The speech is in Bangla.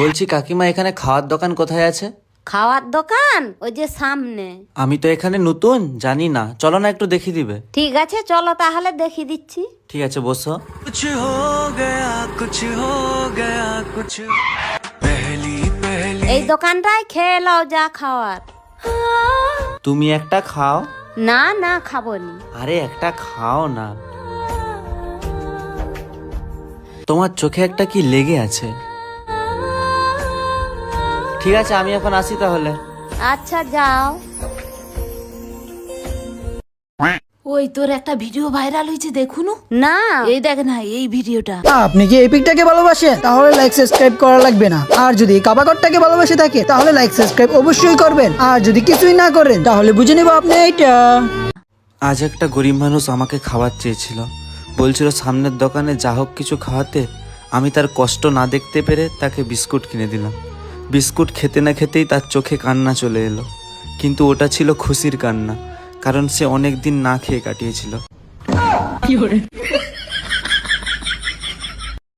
বলছি কাকিমা, এখানে খাওয়ার দোকান কোথায় আছে? খাওয়ার দোকান ওই যে সামনে। আমি তো এখানে নতুন, জানি না, চলো না একটু দেখিয়ে দিবে। ঠিক আছে চলো তাহলে দেখিয়ে দিচ্ছি। ঠিক আছে, বসো। कुछ हो गया कुछ पहली पहली এই দোকানটায় খেয়ে নাও যা খাওয়ার। তুমি একটা খাও। না না খাবো নি। আরে একটা খাও না। তোমার চোখে একটা কি লেগে আছে। ঠিক আছে, আমি এখন আসি তাহলে। আচ্ছা যাও। ওই তোর একটা ভিডিও ভাইরাল হয়েছে দেখুন। না এই দেখ না এই ভিডিওটা। আপনি কি এই পিকটাকে ভালোবাসেন? তাহলে লাইক সাবস্ক্রাইব করা লাগবে না। আর যদি কাবাকরটাকে ভালোবাসে থাকে তাহলে লাইক সাবস্ক্রাইব অবশ্যই করবেন। আর যদি কিছুই না করেন তাহলে বুঝে নেব আপনি এইটা। আজ একটা গরিব মানুষ আমাকে খাবার চেয়েছিল, বলছিল সামনের দোকানে যা হোক কিছু খাওয়াতে। আমি তার কষ্ট না দেখতে পেরে তাকে বিস্কুট কিনে দিলাম। বিস্কুট খেতে না খেতেই তার চোখে কান্না চলে এলো, কিন্তু ওটা ছিল খুশির কান্না, কারণ সে অনেক দিন না খেয়ে কাটিয়েছিল।